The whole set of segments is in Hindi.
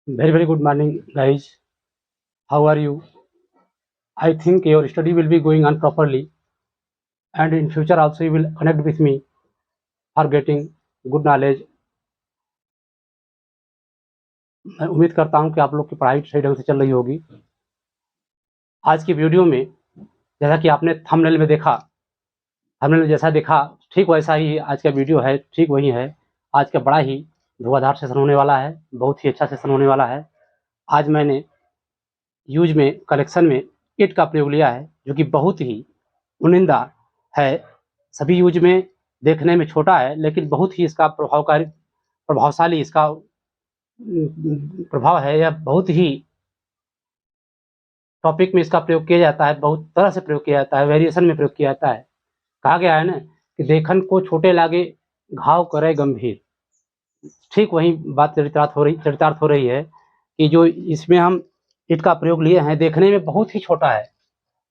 Very good morning, guys. How are you? I think your study will be going on properly, and in future also you will connect with me for getting good knowledge. मैं उम्मीद करता हूँ कि आप लोग की पढ़ाई सही ढंग से चल रही होगी। आज की वीडियो में जैसा कि आपने थंबनेल में देखा, थंबनेल में जैसा देखा ठीक वैसा ही आज का वीडियो है, ठीक वही है। आज का बड़ा ही धुआंधार सेशन होने वाला है, बहुत ही अच्छा सेशन होने वाला है। आज मैंने यूज में कलेक्शन में इट का प्रयोग लिया है, जो कि बहुत ही चुनिंदा है। सभी यूज में देखने में छोटा है, लेकिन बहुत ही इसका प्रभावशाली इसका प्रभाव है। यह बहुत ही टॉपिक में इसका प्रयोग किया जाता है, बहुत तरह से प्रयोग किया जाता है, वेरिएशन में प्रयोग किया जाता है। कहा गया है ना कि देखन को छोटे लागे, घाव करे गंभीर। ठीक वही बात चरितार्थ हो रही है कि जो इसमें हम इट का प्रयोग लिए हैं, देखने में बहुत ही छोटा है।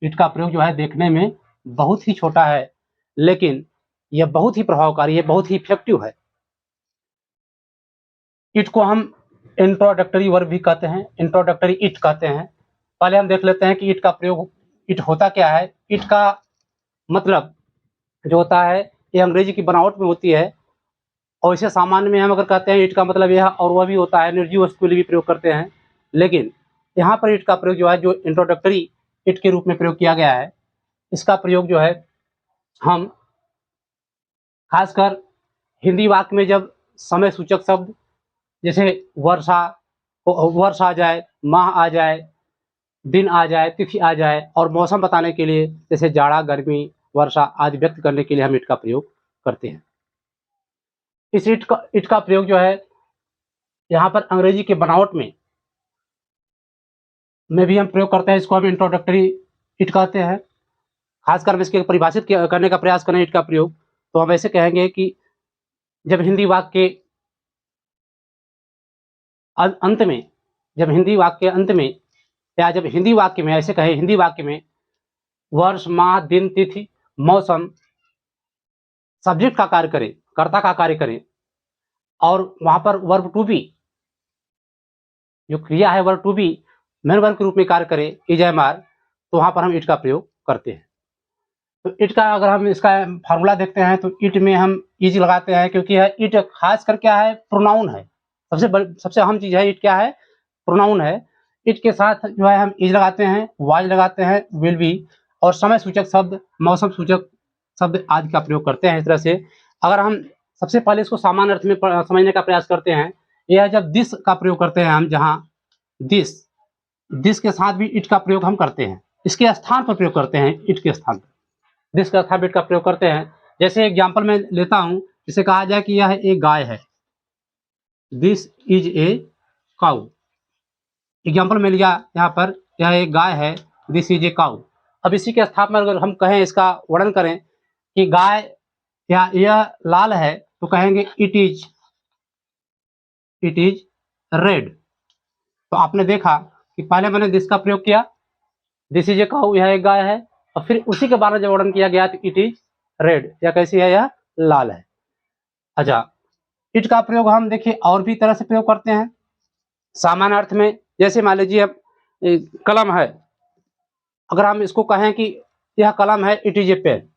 इट का प्रयोग जो है देखने में बहुत ही छोटा है, लेकिन यह बहुत ही प्रभावकारी है, बहुत ही इफेक्टिव है। इट को हम इंट्रोडक्टरी वर्ब भी कहते हैं, इंट्रोडक्टरी इट कहते हैं। पहले हम देख लेते हैं कि इट का प्रयोग, इट होता क्या है। इट का मतलब जो होता है ये अंग्रेजी की बनावट में होती है, और इसे सामान्य में हम अगर कहते हैं इट का मतलब यह और वह भी होता है, निर्जीव वस्तु के लिए भी प्रयोग करते हैं। लेकिन यहाँ पर इट का प्रयोग जो है, जो इंट्रोडक्टरी इट के रूप में प्रयोग किया गया है, इसका प्रयोग जो है हम खासकर हिंदी वाक्य में जब समय सूचक शब्द जैसे वर्षा आ जाए, माह आ जाए, दिन आ जाए, तिथि आ जाए, और मौसम बताने के लिए जैसे जाड़ा, गर्मी, वर्षा आदि व्यक्त करने के लिए हम इट का प्रयोग करते हैं। इस इट का प्रयोग जो है यहाँ पर अंग्रेजी के बनावट में भी हम प्रयोग करते हैं। इसको हम इंट्रोडक्टरी इट कहते हैं। खासकर हम इसके परिभाषित करने का प्रयास करें इट का प्रयोग, तो हम ऐसे कहेंगे कि जब हिंदी वाक्य के अंत में, जब हिंदी वाक्य के अंत में, या जब हिंदी वाक्य में ऐसे कहें, हिंदी वाक्य में वर्ष, माह, दिन, तिथि, मौसम सब्जेक्ट का कार्य करे, कर्ता का कार्य करे, और वहां पर वर्ब टू बी जो क्रिया है, verb to be main verb के रूप में कार्य करे, इज एम आर, तो वहां पर हम इट का प्रयोग करते हैं। तो इट का अगर हम इसका फार्मूला देखते हैं तो इट में हम इज लगाते हैं, क्योंकि यह इट खास कर क्या है, प्रोनाउन है। सबसे अहम चीज है, इट क्या है, प्रोनाउन है। इट के साथ जो है हम इज लगाते हैं, वाज लगाते हैं, विल बी, और समय सूचक शब्द, मौसम सूचक शब्द आदि का प्रयोग करते हैं। इस तरह से अगर हम सबसे पहले इसको सामान्य अर्थ में समझने का प्रयास करते हैं, यह जब दिस का प्रयोग करते हैं हम, जहाँ दिस के साथ भी इट का प्रयोग हम करते हैं, इसके स्थान पर प्रयोग करते हैं, इट के स्थान पर दिस का था बिट का प्रयोग करते हैं। जैसे एग्जाम्पल में लेता हूं, जिसे कहा जाए कि यह एक गाय है, this is a cow. Example में लिया यहाँ पर, यह एक गाय है, दिस इज ए काउ। अब इसी के स्थान पर अगर हम कहें, इसका वर्णन करें कि गाय या यह लाल है, तो कहेंगे इट इज रेड। तो आपने देखा कि पहले मैंने दिस का प्रयोग किया, दिस इज ए काउ, यह एक गाय है, और फिर उसी के बाद में जब वर्णन किया गया तो इट इज रेड, या कैसी है, यह लाल है। अच्छा, इट का प्रयोग हम देखिए और भी तरह से प्रयोग करते हैं सामान्य अर्थ में। जैसे मान लीजिए कलम है, अगर हम इसको कहें कि यह कलम है, इट इज ए पेन,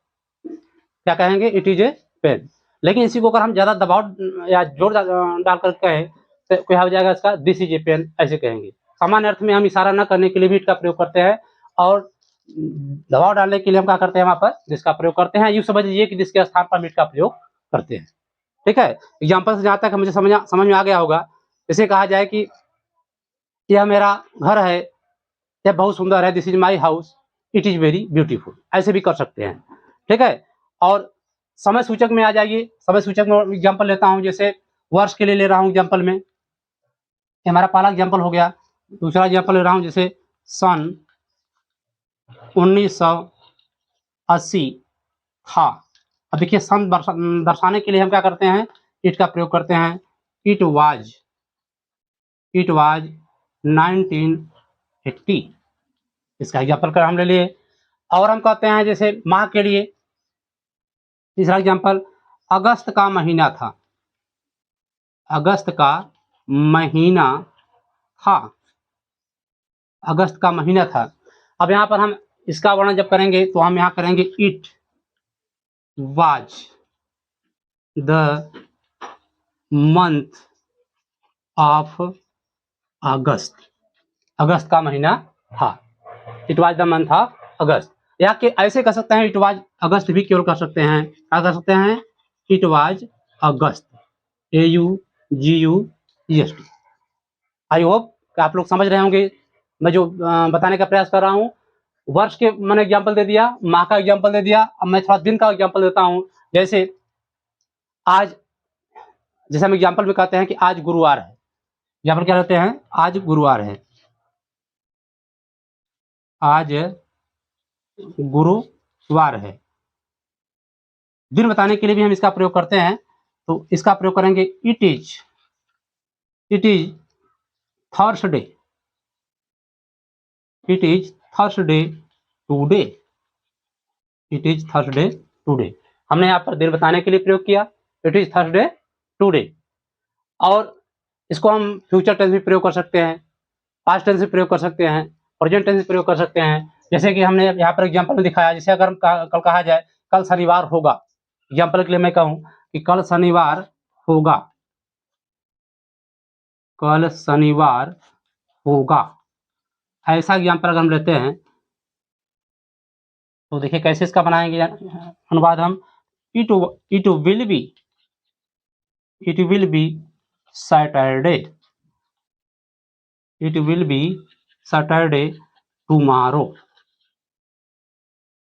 क्या कहेंगे, इट इज ए पेन। लेकिन इसी को अगर हम ज्यादा दबाव या जोर डालकर कहें तो क्या हो जाएगा, इसका दिस इज ए पेन, ऐसे कहेंगे। सामान्य अर्थ में हम इशारा न करने के लिए भी इट का प्रयोग करते हैं, और दबाव डालने के लिए हम क्या करते हैं, वहां पर दिस का प्रयोग करते हैं। यूं समझ लीजिए कि दिस के स्थान पर हम इट का प्रयोग करते हैं। ठीक है, एग्जाम्पल से जहां तक मुझे समझ में आ गया होगा, जैसे कहा जाए कि यह मेरा घर है, यह बहुत सुंदर है, this is my house, it is very beautiful, ऐसे भी कर सकते हैं। ठीक है, और समय सूचक में आ जाइए। समय सूचक में एग्जाम्पल लेता हूं, जैसे वर्ष के लिए ले रहा हूं एग्जाम्पल में, हमारा पहला एग्जाम्पल हो गया। दूसरा एग्जाम्पल ले रहा हूं, जैसे सन 1980 था। अब देखिए, सन दर्शाने के लिए हम क्या करते हैं, इट का प्रयोग करते हैं। इट वाज 1980, इसका एग्जाम्पल कर हम ले लिए। और हम कहते हैं जैसे माह के लिए, तीसरा एग्जाम्पल, अगस्त का महीना था, अगस्त का महीना था, अगस्त का महीना था। अब यहाँ पर हम इसका वर्णन जब करेंगे तो हम यहाँ करेंगे it was the month of August, अगस्त का महीना था। It was the month of August, या कि ऐसे कर सकते हैं इट वाज अगस्त भी केवल कर सकते हैं। क्या कर सकते हैं? It was August, AUGUEST। I hope कि आप लोग समझ रहे होंगे मैं जो बताने का प्रयास कर रहा हूँ। वर्ष के मैंने एग्जाम्पल दे दिया, माह का एग्जाम्पल दे दिया। अब मैं थोड़ा दिन का एग्जाम्पल देता हूँ। जैसे आज, जैसे हम एग्जाम्पल में कहते हैं कि आज गुरुवार है, एग्जाम्पल क्या रहते हैं? आज गुरुवार है, आज गुरुवार है। दिन बताने के लिए भी हम इसका प्रयोग करते हैं, तो इसका प्रयोग करेंगे it is Thursday, it is Thursday today, it is Thursday today. हमने यहाँ पर दिन बताने के लिए प्रयोग किया, इट इज थर्सडे टुडे। और इसको हम फ्यूचर टेंस में प्रयोग कर सकते हैं, पास्ट टेंस में प्रयोग कर सकते हैं, प्रेजेंट टेंस में प्रयोग कर सकते हैं। जैसे कि हमने यहाँ पर एग्जाम्पल में दिखाया, जैसे अगर कल कहा जाए कल शनिवार होगा, एग्जाम्पल के लिए मैं कहूँ कि कल शनिवार होगा, कल शनिवार होगा, ऐसा एग्जाम्पल अगर हम लेते हैं तो देखिए कैसे इसका बनाएंगे अनुवाद हम। It will be Saturday, it will be Saturday tomorrow.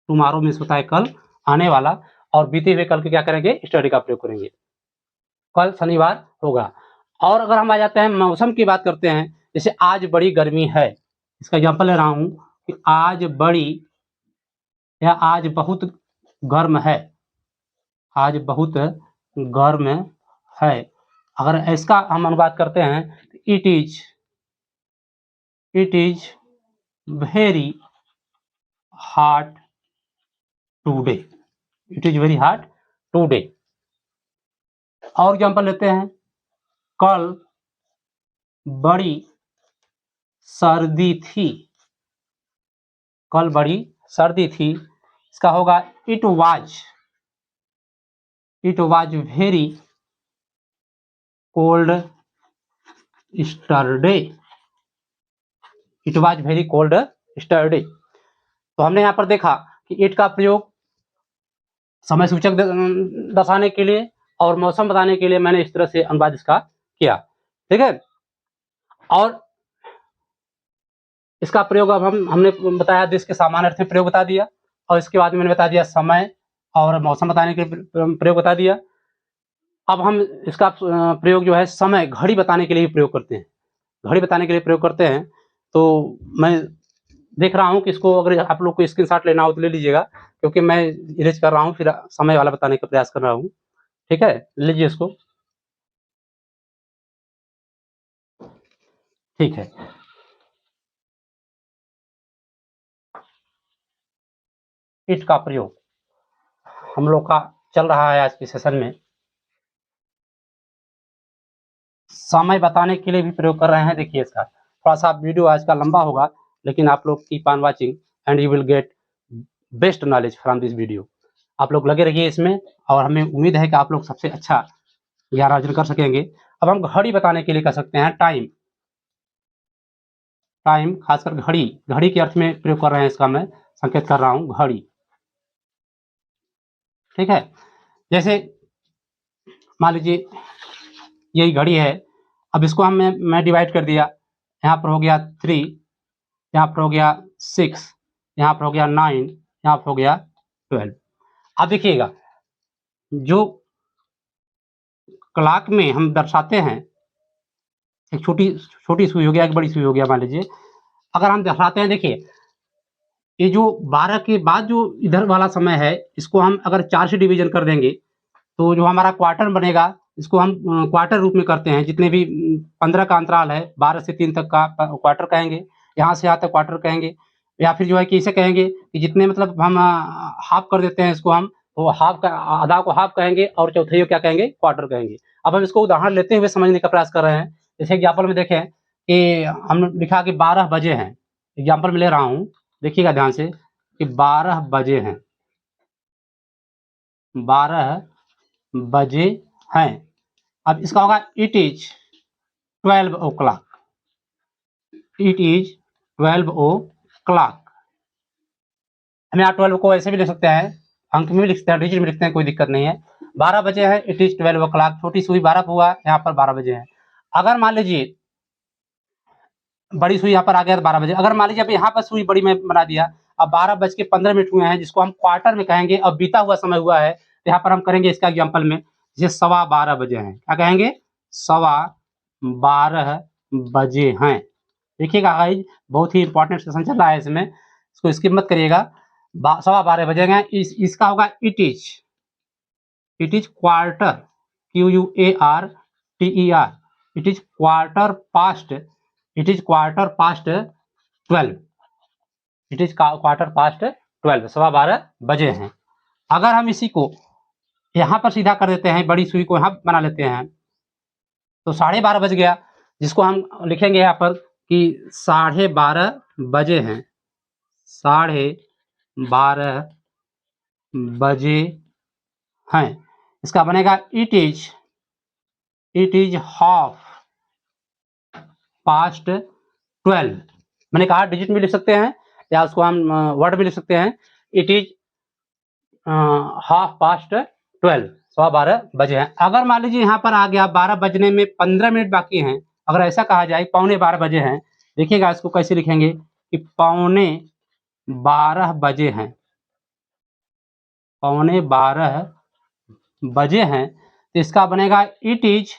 Tomorrow means होता है कल, आने वाला, और बीते हुए कल के क्या करेंगे? स्टडी का प्रयोग करेंगे। कल शनिवार होगा। और अगर हम आ जाते हैं मौसम की बात करते हैं, जैसे आज बड़ी गर्मी है, इसका एग्जाम्पल ले रहा हूँ कि आज बड़ी या आज बहुत गर्म है, आज बहुत गर्म है। अगर इसका हम अनुवाद करते हैं तो it is very hot today, it is very hot today. और एग्जाम्पल लेते हैं, कल बड़ी सर्दी थी, कल बड़ी सर्दी थी। इसका होगा it was very cold yesterday, it was very cold yesterday. तो हमने यहाँ पर देखा कि इट का प्रयोग समय सूचक दर्शाने के लिए और मौसम बताने के लिए मैंने इस तरह से अनुवाद इसका किया, ठीक है। और इसका प्रयोग अब हमने बताया, देश के सामान्य अर्थ में प्रयोग बता दिया, और इसके बाद मैंने बता दिया समय और मौसम बताने के प्रयोग बता दिया। अब हम इसका प्रयोग जो है समय, घड़ी बताने के लिए प्रयोग करते हैं, घड़ी बताने के लिए प्रयोग करते हैं। तो मैं देख रहा हूँ कि इसको अगर आप लोग को स्क्रीनशॉट लेना हो तो ले लीजिएगा, क्योंकि मैं इरेज कर रहा हूँ, फिर समय वाला बताने का प्रयास कर रहा हूँ, ठीक है। लीजिए इसको, ठीक है। इट का प्रयोग हम लोग का चल रहा है आज के सेशन में। समय बताने के लिए भी प्रयोग कर रहे हैं। देखिए इसका थोड़ा सा वीडियो आज का लंबा होगा, लेकिन आप लोग keep on watching and you will get best knowledge from this video. आप लोग लगे रहिए इसमें, और हमें उम्मीद है कि आप लोग सबसे अच्छा ज्ञान अर्जन कर सकेंगे। अब हम घड़ी बताने के लिए कर सकते हैं टाइम, टाइम खासकर घड़ी, घड़ी के अर्थ में प्रयोग कर रहे हैं, इसका मैं संकेत कर रहा हूँ घड़ी, ठीक है। जैसे मान लीजिए यही घड़ी है, अब इसको मैं डिवाइड कर दिया, यहाँ पर हो गया 3, यहाँ पर हो गया 6, यहाँ पर हो गया 9, यहाँ पर हो गया 12। अब देखिएगा जो क्लॉक में हम दर्शाते हैं, एक छोटी सुई हो गया, एक बड़ी सुई हो गया, मान लीजिए अगर हम दर्शाते हैं, देखिए ये जो 12 के बाद जो इधर वाला समय है, इसको हम अगर 4 से डिवीजन कर देंगे तो जो हमारा क्वार्टर बनेगा, इसको हम क्वार्टर रूप में करते हैं। जितने भी 15 का अंतराल है, 12 से 3 तक का क्वार्टर कहेंगे, यहाँ से यहाँ तक क्वार्टर कहेंगे, या फिर जो है कि इसे कहेंगे कि जितने मतलब हम हाफ कर देते हैं इसको, हम वो हाफ का आधा को हाफ कहेंगे और चौथाई को क्या कहेंगे? क्वार्टर कहेंगे। अब हम इसको उदाहरण लेते हुए समझने का प्रयास कर रहे हैं। जैसे एग्जाम्पल में देखें कि हम लिखा कि 12 बजे हैं, एग्जाम्पल में ले रहा हूँ, देखिएगा ध्यान से कि 12 बजे हैं, 12 बजे हैं। अब इसका होगा it is 12 o'clock, it is 12 o'clock. हम यहाँ 12 को ऐसे भी लिख सकते हैं, अंक में भी लिखते हैं, डिजिट में लिखते हैं, कोई दिक्कत नहीं है। 12 बजे है, इट इज 12 ओ क्लॉक, छोटी सुई 12 हुआ, यहाँ पर 12 बजे है। अगर मान लीजिए बड़ी सुई यहाँ पर आ गया तो 12 बजे, अगर मान लीजिए अब यहाँ पर सुई बड़ी मैं बना दिया, अब 12:15 हुए हैं, जिसको हम क्वार्टर में कहेंगे, अब बीता हुआ समय हुआ है, तो यहाँ पर हम करेंगे इसका एग्जाम्पल में, जैसे 12:15 बजे हैं, क्या कहेंगे, 12:15 बजे हैं। देखिएगा गाइज, बहुत ही इंपॉर्टेंट सेशन चल रहा है इसमें, इसको स्किप मत करिएगा। 12:15 बजे हैं, इसका होगा it is quarter, QUARTER, it is quarter past 12, it is quarter past 12, 12:15 बजे हैं। अगर हम इसी को यहाँ पर सीधा कर देते हैं, बड़ी सुई को यहाँ बना लेते हैं, तो 12:30 बज गया, जिसको हम लिखेंगे यहाँ पर कि 12:30 बजे हैं, 12:30 बजे हैं। इसका बनेगा इट इज हाफ पास्ट 12। मैंने कहा डिजिट में लिख सकते हैं या उसको हम वर्ड में लिख सकते हैं, इट इज हाफ पास्ट 12, 12:15 बजे हैं। अगर मान लीजिए यहाँ पर आ गया 12 बजने में 15 मिनट बाकी हैं, अगर ऐसा कहा जाए 12:15 बजे हैं, देखिएगा इसको कैसे लिखेंगे कि 12:15 बजे हैं, 12:15 बजे हैं, तो इसका बनेगा it is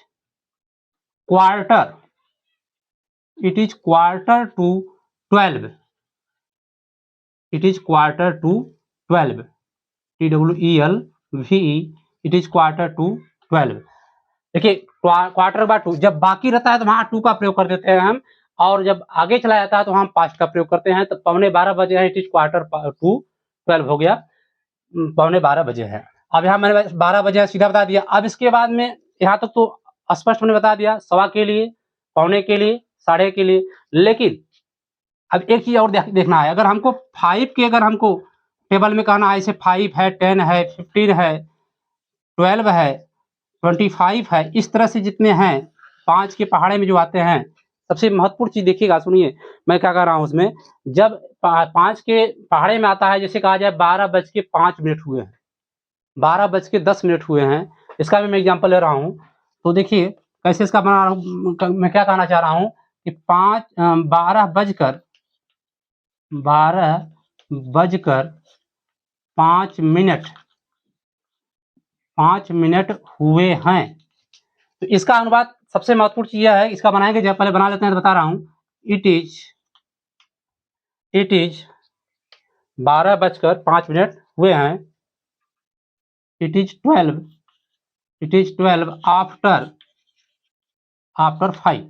quarter to 12, it is quarter to 12, TWELVE, it is quarter to 12। देखिए क्वार्टर बाय 2, जब बाकी रहता है तो वहां 2 का प्रयोग कर देते हैं हम, और जब आगे चला जाता है तो हम पास्ट का प्रयोग करते हैं। तो 12:15 बजे है, इट इज क्वार्टर टू 12 हो गया, 12:15 बजे है। अब यहाँ मैंने 12 बजे सीधा बता दिया। अब इसके बाद में यहाँ तक तो स्पष्ट मैंने बता दिया, सवा के लिए, पौने के लिए, साढ़े के लिए। लेकिन अब एक चीज और देखना है, अगर हमको 5 के, अगर हमको टेबल में कहना है, जैसे 5 है, 10 है, 15 है, 12 है, 25 है, इस तरह से जितने हैं 5 के पहाड़े में जो आते हैं, सबसे महत्वपूर्ण चीज देखिएगा, सुनिए मैं क्या कह रहा हूँ उसमें। जब 5 के पहाड़े में आता है, जैसे कहा जाए 12:05 हुए हैं, 12:10 हुए हैं, इसका भी मैं एग्जाम्पल ले रहा हूँ। तो देखिए कैसे इसका बना रहा हूँ, मैं क्या कहना चाह रहा हूँ कि 12:05 हुए हैं। तो इसका अनुवाद सबसे महत्वपूर्ण चीज है, इसका बनाएंगे, जब पहले बना लेते हैं तो बता रहा हूं। इट इज 12:05 हुए हैं, इट इज 12 आफ्टर 5।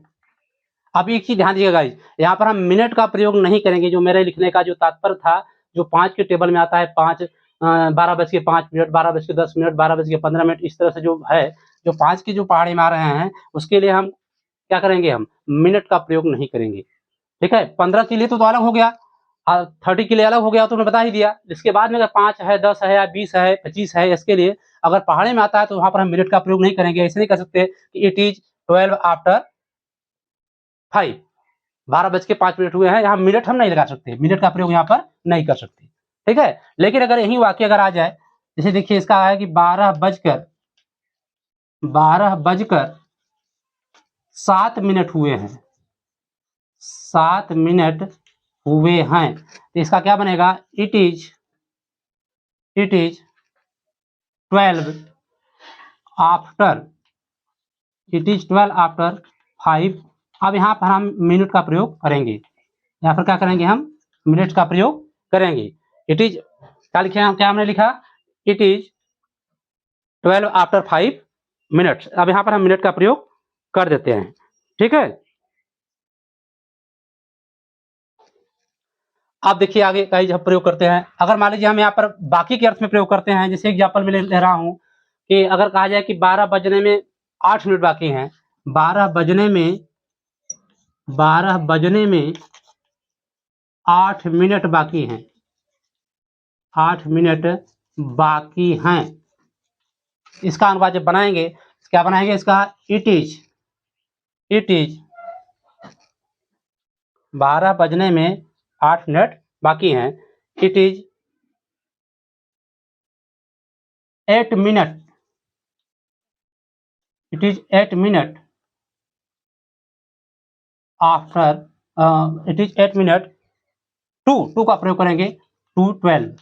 अब एक चीज ध्यान दीजिएगा गाइस, यहाँ पर हम मिनट का प्रयोग नहीं करेंगे। जो मेरे लिखने का जो तात्पर्य था, जो 5 के टेबल में आता है, 12:05, 12:10, 12:15, इस तरह से जो है, जो 5 के जो पहाड़े में आ रहे हैं, उसके लिए हम क्या करेंगे, हम मिनट का प्रयोग नहीं करेंगे। ठीक है, 15 के लिए तो अलग हो गया, 30 के लिए अलग हो गया, तो मैं बता ही दिया। इसके बाद में अगर 5 है, 10 है, या 20 है, 25 है, इसके लिए अगर पहाड़े में आता है तो वहां पर हम मिनट का प्रयोग नहीं करेंगे। ऐसे नहीं कर सकते कि इट इज 12 आफ्टर 5, 12:05 हुए हैं, यहाँ मिनट हम नहीं लगा सकते, मिनट का प्रयोग यहाँ पर नहीं कर सकते। ठीक है, लेकिन अगर यही वाक्य अगर आ जाए, जैसे देखिए इसका है कि 12:07 हुए हैं, 7 मिनट हुए हैं, तो इसका क्या बनेगा, इट इज 12 आफ्टर 5। अब यहाँ पर हम मिनट का प्रयोग करेंगे, यहाँ पर क्या करेंगे, हम मिनट का प्रयोग करेंगे। इट इज क्या लिखे, क्या हमने लिखा, इट इज 12 आफ्टर 5 मिनट्स। अब यहाँ पर हम मिनट का प्रयोग कर देते हैं। ठीक है, अब देखिए आगे का जब प्रयोग करते हैं, अगर मान लीजिए हम यहाँ पर बाकी के अर्थ में प्रयोग करते हैं, जैसे एग्जाम्पल में ले रहा हूँ कि अगर कहा जाए कि 12 बजने में 8 मिनट बाकी हैं, 12 बजने में 12 बजने में 8 मिनट बाकी हैं, 8 मिनट बाकी हैं। इसका अनुवाद जब बनाएंगे क्या बनाएंगे इसका, इट इज 12 बजने में 8 मिनट बाकी हैं, it is 8 minute, it is 8 minute after, it is 8 minute to का प्रयोग करेंगे टू 12।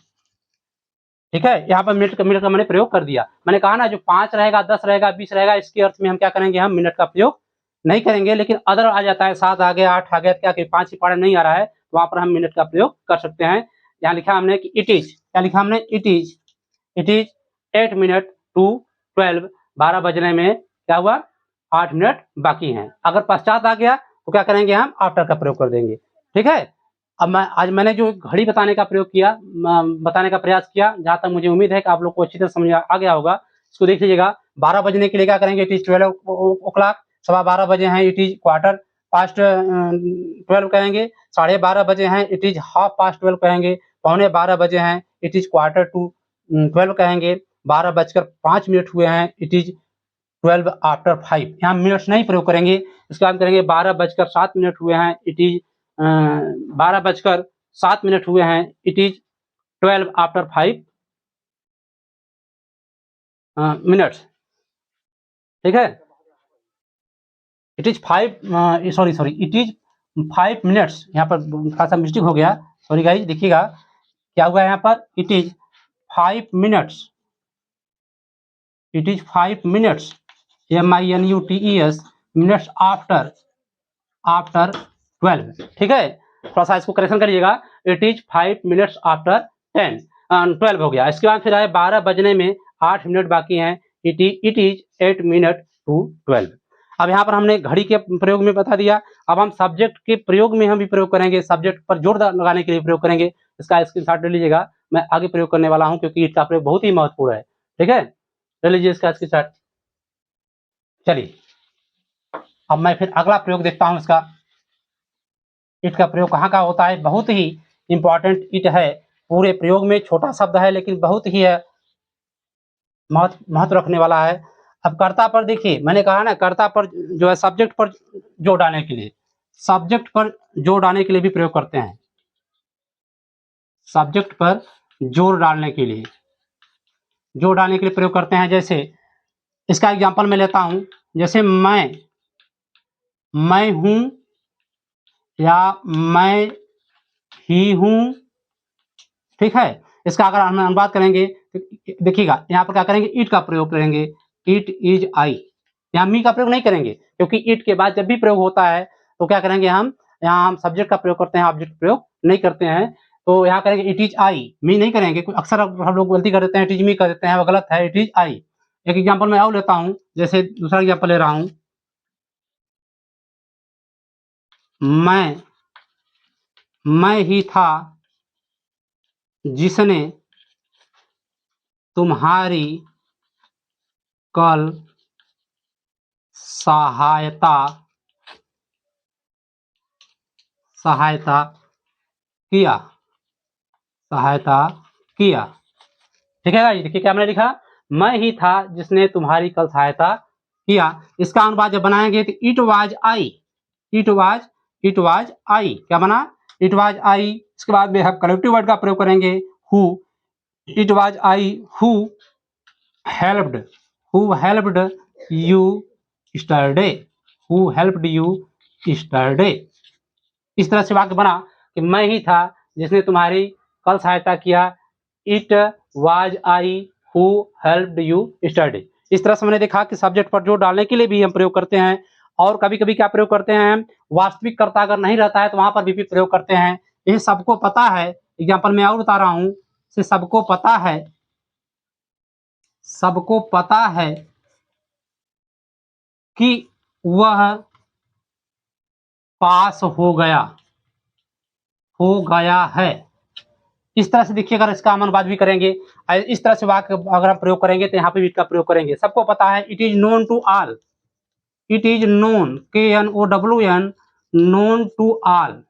ठीक है, यहाँ पर मिनट का मैंने प्रयोग कर दिया। मैंने कहा ना जो 5 रहेगा, 10 रहेगा, 20 रहेगा, इसके अर्थ में हम क्या करेंगे, हम मिनट का प्रयोग नहीं करेंगे। लेकिन अदर आ जाता है, 7 आ गया, 8 आ गया, क्या कि 5 ही पढ़े नहीं आ रहा है, तो वहां पर हम मिनट का प्रयोग कर सकते हैं। यहाँ लिखा हमने कि इट इज, क्या लिखा हमने, इट इज 8 मिनट टू 12, 12 बजने में क्या हुआ, 8 मिनट बाकी हैं। अगर पश्चात आ गया तो क्या करेंगे, हम आफ्टर का प्रयोग कर देंगे। ठीक है, अब आज मैंने जो घड़ी बताने का प्रयोग किया, बताने का प्रयास किया, जहां तक मुझे उम्मीद है कि आप लोग को अच्छी तरह समझ आ गया होगा। इसको देख लीजिएगा, 12 बजने के लिए क्या करेंगे, इट इज 12 ओ क्लॉक, 12:15 बजे हैं, इट इज क्वार्टर पास्ट 12 कहेंगे, 12:30 बजे हैं, इट इज हाफ पास्ट 12 कहेंगे, 11:15 बजे हैं, इट इज क्वार्टर टू 12 कहेंगे, 12:05 हुए हैं, इट इज 12 आफ्टर 5। यहाँ मिनट्स नहीं प्रयोग करेंगे। इसके बाद करेंगे 12:07 हुए हैं, इट इज 12:07 हुए हैं, इट इज 12 आफ्टर 5 मिनट्स। ठीक है, it is 5, sorry it is 5 minutes. यहाँ पर थोड़ा सा मिस्टेक हो गया, सॉरी गाइज, देखिएगा क्या हुआ यहाँ पर, it is 5 minutes, it is 5 minutes MINUTES minutes after 12। ठीक है, थोड़ा सा इसको करेक्शन करिएगा, इट इज 5 मिनट्स आफ्टर 12 हो गया। इसके बाद फिर आए 12 बजने में 8 मिनट बाकी हैं, इट इज 8 मिनट टू 12। अब यहाँ पर हमने घड़ी के प्रयोग में बता दिया। अब हम सब्जेक्ट के प्रयोग में हम भी प्रयोग करेंगे, सब्जेक्ट पर जोर लगाने के लिए प्रयोग करेंगे। इसका स्क्रीनशॉट ले लीजिएगा, मैं आगे प्रयोग करने वाला हूँ क्योंकि इसका प्रयोग बहुत ही महत्वपूर्ण है। ठीक है, ले लीजिए इसका स्क्रीनशॉट। चलिए अब मैं फिर अगला प्रयोग देखता हूं इसका। इट का प्रयोग कहाँ का होता है, बहुत ही इंपॉर्टेंट इट है। पूरे प्रयोग में छोटा शब्द है लेकिन बहुत ही है महत्व रखने वाला है। अब कर्ता पर देखिए, मैंने कहा ना कर्ता पर जो है सब्जेक्ट पर जोर डालने के लिए, सब्जेक्ट पर जोर डालने के लिए भी प्रयोग करते हैं। सब्जेक्ट पर जोर डालने के लिए, जोर डालने के लिए प्रयोग करते हैं। जैसे इसका एग्जांपल मैं लेता हूं, जैसे मैं हूं या मैं ही हूं। ठीक है, इसका अगर हम अनुवाद करेंगे तो देखिएगा यहाँ पर क्या करेंगे, इट का प्रयोग करेंगे, इट इज आई। यहाँ मी का प्रयोग नहीं करेंगे क्योंकि इट के बाद जब भी प्रयोग होता है तो क्या करेंगे, हम यहाँ हम सब्जेक्ट का प्रयोग करते हैं, ऑब्जेक्ट प्रयोग नहीं करते हैं। तो यहाँ करेंगे इट इज आई, मी नहीं करेंगे। अक्सर हम लोग गलती कर देते हैं, इट इज मी कर देते हैं, वो गलत है, इट इज आई। एक एग्जाम्पल मैं और लेता हूँ, जैसे दूसरा एग्जाम्पल ले रहा हूँ, मैं ही था जिसने तुम्हारी कल सहायता किया। ठीक है, देखिए क्या मैंने लिखा, मैं ही था जिसने तुम्हारी कल सहायता किया। इसका अनुवाद जब बनाएंगे तो it was I, it was आई क्या बना, इट वाज आई। इसके बाद में हम कलेक्टिव वर्ड का प्रयोग करेंगे, who. It was I who helped you yesterday, who helped you yesterday. इस तरह से वाक्य बना कि मैं ही था जिसने तुम्हारी कल सहायता किया, it was I who helped you study. इस तरह से मैंने देखा कि सब्जेक्ट पर जोर डालने के लिए भी हम प्रयोग करते हैं। और कभी कभी क्या प्रयोग करते हैं, वास्तविक कर्ता अगर नहीं रहता है तो वहां पर भी प्रयोग करते हैं। ये सबको पता है, एग्जाम्पल मैं और बता रहा हूं, सबको पता है कि वह पास हो गया है। इस तरह से देखिए, अगर इसका हम अनुवाद भी करेंगे, इस तरह से वाक्य अगर हम प्रयोग करेंगे तो यहाँ पे भी इसका प्रयोग करेंगे। सबको पता है, it is known to all, it is known KNOWN known to all,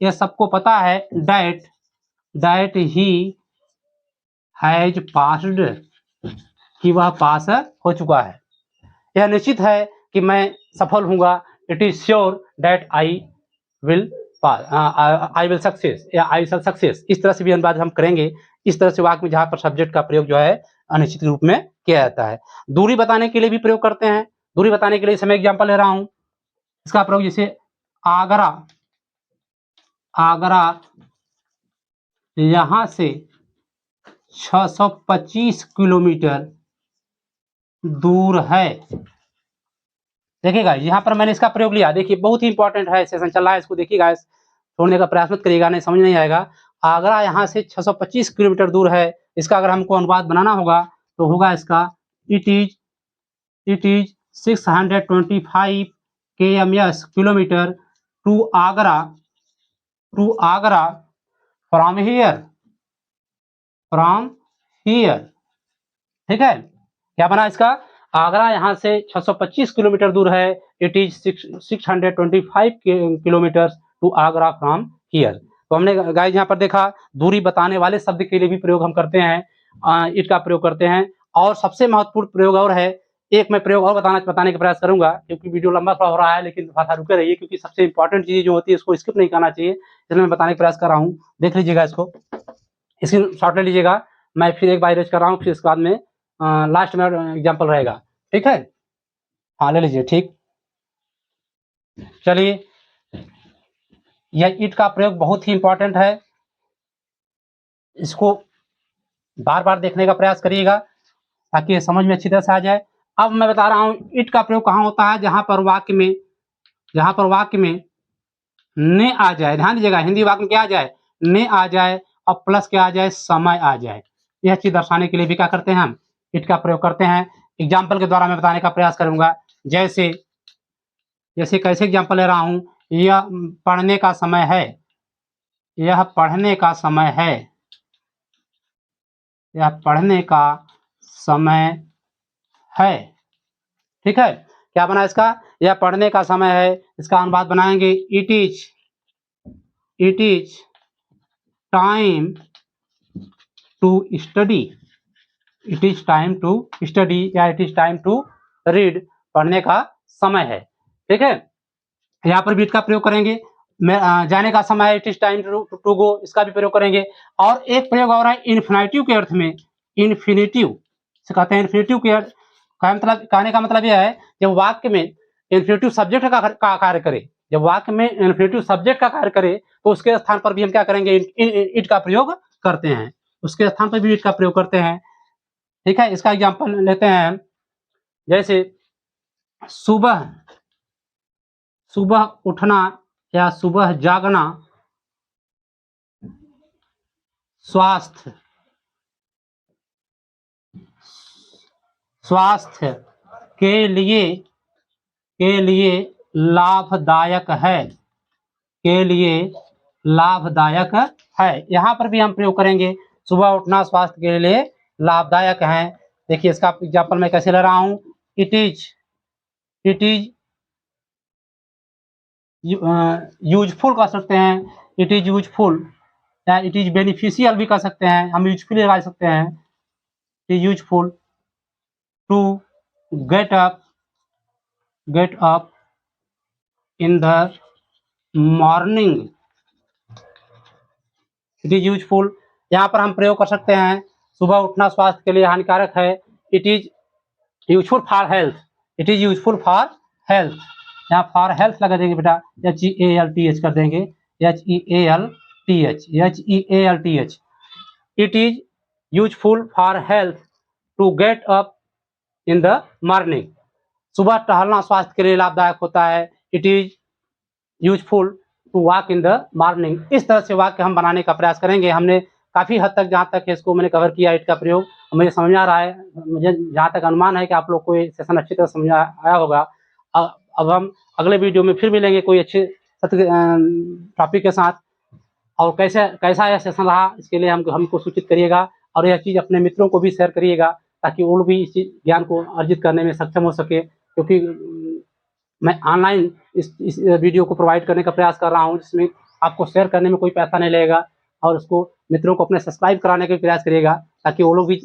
ये सबको पता है, दैट ही हैज पास्ड, कि वह पास हो चुका है। यह निश्चित है कि मैं सफल हूँगा। It is sure that I will success या आई शैल सक्सेस। इस तरह से भी अनुवाद हम करेंगे। इस तरह से वाक्य में जहाँ पर सब्जेक्ट का प्रयोग जो है अनिश्चित रूप में किया जाता है। दूरी बताने के लिए भी प्रयोग करते हैं। दूरी बताने के लिए समय एग्जाम्पल ले रहा हूँ। इसका प्रयोग जैसे आगरा यहाँ से 625 किलोमीटर दूर है। देखिएगा यहाँ पर मैंने इसका प्रयोग लिया। देखिए बहुत ही इंपॉर्टेंट है, सेशन चल रहा है, इसको देखिएगा, छोड़ने का प्रयास मत करिएगा, नहीं समझ नहीं आएगा। आगरा यहाँ से 625 किलोमीटर दूर है। इसका अगर हमको अनुवाद बनाना होगा तो होगा इसका it is 625 kms kilometre to Agra from here. ठीक है, क्या बना इसका? आगरा यहाँ से 625 किलोमीटर दूर है। It is 625 kilometre to Agra from here. तो हमने गाइस यहाँ पर देखा दूरी बताने वाले शब्द के लिए भी प्रयोग हम करते हैं, इट का प्रयोग करते हैं। और सबसे महत्वपूर्ण प्रयोग और है, एक मैं प्रयोग और बताने का प्रयास करूंगा, क्योंकि वीडियो लंबा थोड़ा हो रहा है, लेकिन थोड़ा सा रुके रहिए, क्योंकि सबसे इंपॉर्टेंट चीज जो होती है इसको स्किप नहीं करना चाहिए, इसलिए मैं बताने का प्रयास कर रहा हूँ। देख लीजिएगा इसको, इसकी शॉर्ट ले लीजिएगा। मैं फिर एक बार इरेज कर रहा हूँ, फिर इसके बाद में लास्ट में एग्जाम्पल रहेगा। ठीक है, हाँ ले लीजिए। ठीक, चलिए, यह इट का प्रयोग बहुत ही इंपॉर्टेंट है, इसको बार बार देखने का प्रयास करिएगा ताकि समझ में अच्छी तरह से आ जाए। अब मैं बता रहा हूँ इट का प्रयोग कहाँ होता है, जहां पर वाक्य में ने आ जाए। ध्यान दीजिएगा, हिंदी वाक्य में क्या आ जाए? ने आ जाए, और प्लस क्या आ जाए? समय आ जाए। यह चीज दर्शाने के लिए भी क्या करते हैं हम? इट का प्रयोग करते हैं। एग्जाम्पल के द्वारा मैं बताने का प्रयास करूंगा। जैसे कैसे एग्जाम्पल ले रहा हूं, यह पढ़ने का समय है, यह पढ़ने का समय है, यह पढ़ने का समय है। ठीक है, क्या बना इसका? यह पढ़ने का समय है। इसका अनुवाद बनाएंगे, it is time to study, it is time to study, या it is time to read, पढ़ने का समय है। ठीक है, यहाँ पर भी इट का प्रयोग करेंगे। जाने का समय है, it is time to go, इसका भी प्रयोग करेंगे। और एक प्रयोग और है इन्फिनेटिव के अर्थ में, इन्फिनेटिव से कहते हैं। इन्फिनेटिव के अर्थ का मतलब, कहने का मतलब यह है जब वाक्य में इन्फिनेटिव सब्जेक्ट का कार्य करे, जब वाक्य में इन्फिनेटिव सब्जेक्ट का कार्य करे तो उसके स्थान पर भी हम क्या करेंगे? इट का प्रयोग करते हैं, उसके स्थान पर भी इट का प्रयोग करते हैं। ठीक है, इसका एग्जाम्पल लेते हैं। जैसे सुबह उठना या सुबह जागना स्वास्थ्य के लिए लाभदायक है, के लिए लाभदायक है। यहाँ पर भी हम प्रयोग करेंगे, सुबह उठना स्वास्थ्य के लिए लाभदायक है। देखिए इसका एग्जाम्पल मैं कैसे ले रहा हूँ, इट इज यूजफुल कह सकते हैं, इट इज यूजफुल, या इट इज बेनिफिशियल भी कह सकते हैं, हम यूजफुल लगा सकते हैं। It is useful to get up in the morning, it is useful. यहाँ पर हम प्रयोग कर सकते हैं, सुबह उठना स्वास्थ्य के लिए हानिकारक है, it is useful for health, it is useful for health. यहाँ फॉर हेल्थ लगा देंगे बेटा, HEALTH कर देंगे, HEALTH। It is useful for health to get up in the morning, सुबह टहलना स्वास्थ्य के लिए लाभदायक होता है। It is useful to walk in the morning. इस तरह से वाक्य हम बनाने का प्रयास करेंगे। हमने काफ़ी हद तक, जहाँ तक इसको मैंने कवर किया इट का प्रयोग, मुझे समझ में आ रहा है, मुझे जहाँ तक अनुमान है कि आप लोग को ये सेशन अच्छी तरह समझ आया होगा। अब हम अगले वीडियो में फिर मिलेंगे कोई अच्छे टॉपिक के साथ। और कैसा यह सेशन रहा, इसके लिए हमको सूचित करिएगा, और यह चीज़ अपने मित्रों को भी शेयर करिएगा ताकि वो लोग भी इस ज्ञान को अर्जित करने में सक्षम हो सके। क्योंकि मैं ऑनलाइन इस वीडियो को प्रोवाइड करने का प्रयास कर रहा हूँ, जिसमें आपको शेयर करने में कोई पैसा नहीं लगेगा और उसको मित्रों को अपने सब्सक्राइब कराने का प्रयास करिएगा, ताकि वो लोग भी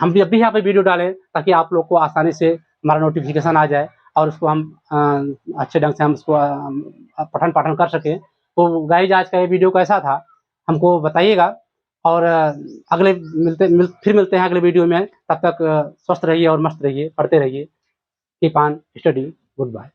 हम भी अभी यहाँ पे वीडियो डालें, ताकि आप लोग को आसानी से हमारा नोटिफिकेशन आ जाए और उसको हम अच्छे ढंग से हम उसको पठन पाठन कर सकें। तो गाइज आज का ये वीडियो कैसा था हमको बताइएगा, और अगले फिर मिलते हैं अगले वीडियो में। तब तक स्वस्थ रहिए और मस्त रहिए, पढ़ते रहिए। Keep on study. Good bye.